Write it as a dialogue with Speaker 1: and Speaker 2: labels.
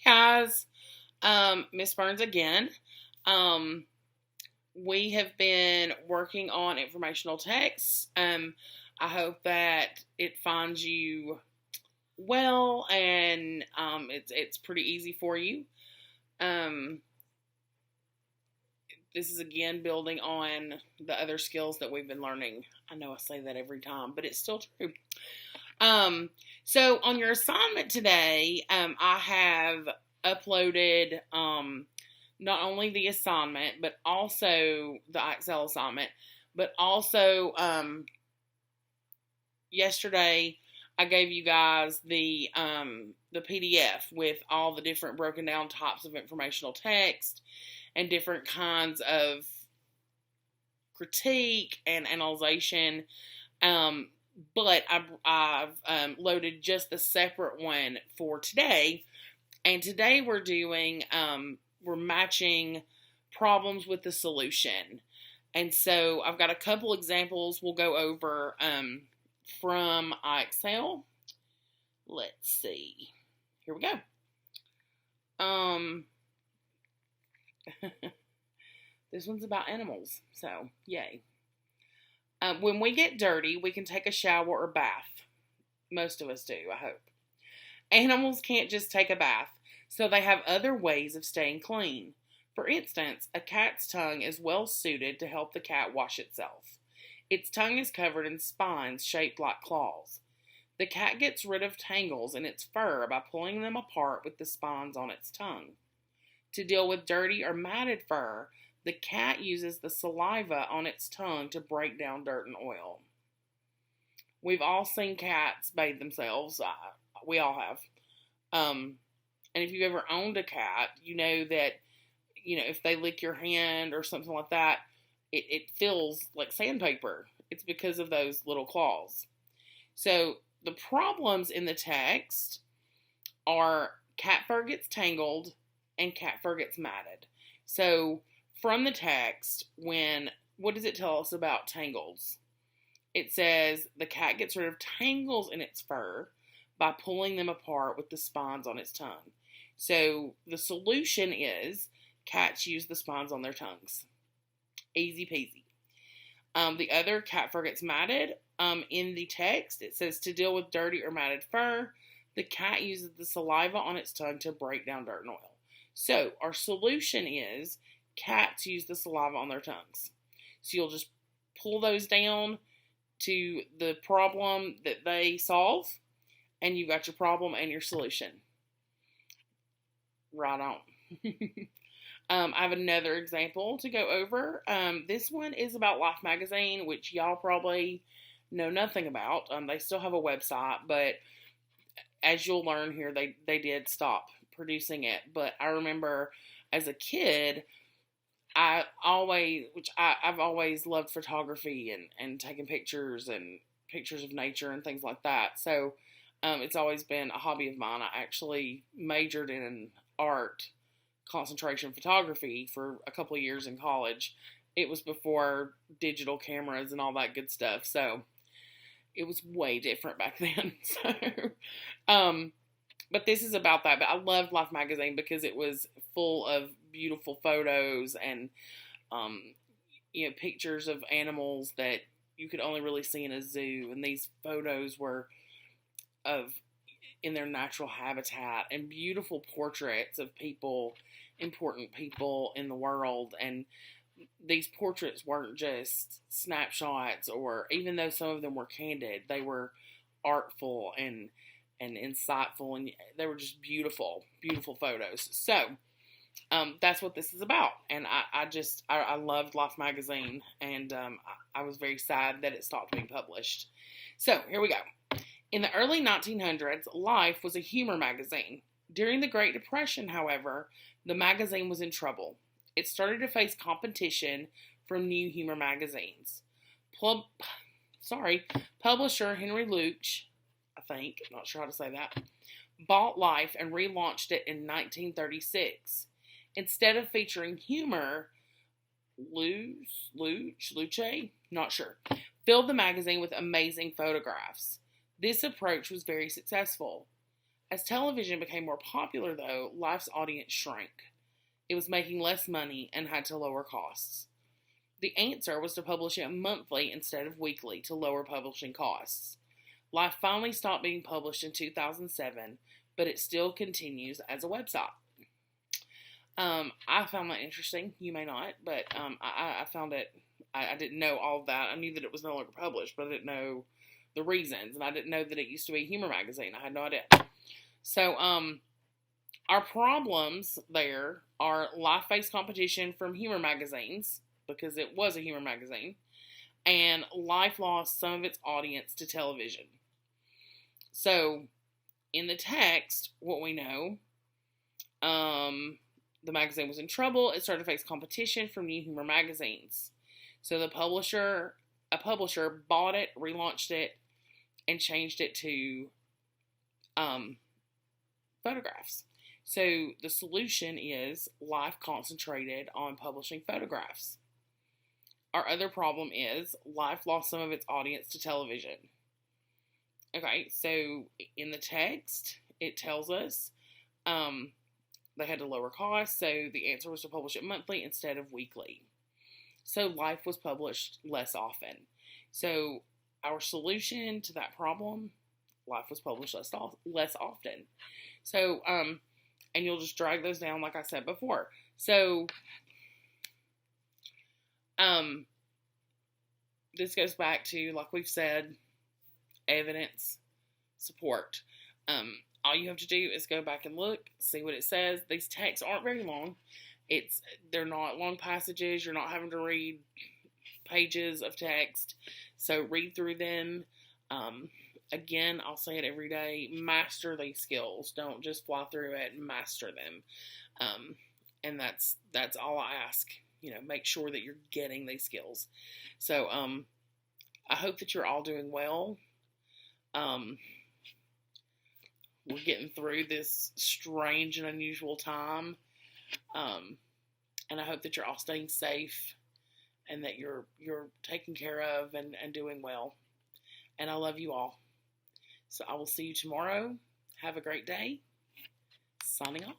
Speaker 1: guys, Miss Burns again. Um, we have been working on informational texts. I hope that it finds you well and it's pretty easy for you. Um, this is again building on the other skills that we've been learning. I know I say that every time, but it's still true. Um, so on your assignment today, I have uploaded not only the assignment, but also the Excel assignment, but also yesterday I gave you guys the PDF with all the different broken down types of informational text and different kinds of critique and analyzation. But I've loaded just the separate one for today. And today we're matching problems with the solution. And so I've got a couple examples we'll go over from Excel. Let's see. Here we go. This one's about animals, so yay. When we get dirty, we can take a shower or bath. Most of us do, I hope. Animals can't just take a bath, so they have other ways of staying clean. For instance, a cat's tongue is well suited to help the cat wash itself. Its tongue is covered in spines shaped like claws. The cat gets rid of tangles in its fur by pulling them apart with the spines on its tongue. To deal with dirty or matted fur, the cat uses the saliva on its tongue to break down dirt and oil. We've all seen cats bathe themselves. We all have. And if you've ever owned a cat, you know that, if they lick your hand or something like that, it feels like sandpaper. It's because of those little claws. So the problems in the text are cat fur gets tangled and cat fur gets matted. So from the text, what does it tell us about tangles? It says the cat gets rid of tangles in its fur by pulling them apart with the spines on its tongue. So the solution is cats use the spines on their tongues. Easy peasy. The other, cat fur gets matted. In the text, it says to deal with dirty or matted fur, the cat uses the saliva on its tongue to break down dirt and oil. So our solution is cats use the saliva on their tongues. So you'll just pull those down to the problem that they solve, and you've got your problem and your solution. Right on. I have another example to go over. This one is about Life Magazine, which y'all probably know nothing about. They still have a website, but as you'll learn here, they did stop producing it. But I remember as a kid, I've always loved photography and taking pictures and pictures of nature and things like that. So it's always been a hobby of mine. I actually majored in art concentration photography for a couple of years in college. It was before digital cameras and all that good stuff, so it was way different back then. But this is about that. But I loved Life Magazine because it was full of beautiful photos and pictures of animals that you could only really see in a zoo, and these photos were of in their natural habitat and beautiful portraits of people, important people in the world. And these portraits weren't just snapshots, or even though some of them were candid, they were artful and insightful, and they were just beautiful photos. So that's what this is about. And I loved Life Magazine, and I was very sad that it stopped being published. So here we go. In the early 1900s, Life was a humor magazine. During the Great Depression, however, the magazine was in trouble. It started to face competition from new humor magazines. Publisher Henry Luce, I'm not sure how to say that, bought Life and relaunched it in 1936. Instead of featuring humor, Luce, not sure, filled the magazine with amazing photographs. This approach was very successful. As television became more popular, though, Life's audience shrank. It was making less money and had to lower costs. The answer was to publish it monthly instead of weekly to lower publishing costs. Life finally stopped being published in 2007, but it still continues as a website. I found that interesting. You may not, but I found it. I didn't know all of that. I knew that it was no longer published, but I didn't know the reasons, and I didn't know that it used to be a humor magazine. I had no idea. So, our problems there are Life faced competition from humor magazines, because it was a humor magazine, and Life lost some of its audience to television. So, in the text, what we know, the magazine was in trouble. It started to face competition from new humor magazines. So a publisher bought it, relaunched it, and changed it to photographs. So the solution is Life concentrated on publishing photographs. Our other problem is Life lost some of its audience to television. Okay, so in the text, it tells us they had to lower costs, so the answer was to publish it monthly instead of weekly. So Life was published less often. So our solution to that problem, Life was published less often. So, and you'll just drag those down like I said before. So, this goes back to, like we've said, evidence, support. All you have to do is go back and look, see what it says. These texts aren't very long. They're not long passages. You're not having to read pages of text. So read through them. Again, I'll say it every day, master these skills. Don't just fly through it, master them. And that's all I ask. Make sure that you're getting these skills. So, I hope that you're all doing well. We're getting through this strange and unusual time. And I hope that you're all staying safe and that you're taken care of and doing well. And I love you all. So I will see you tomorrow. Have a great day. Signing off.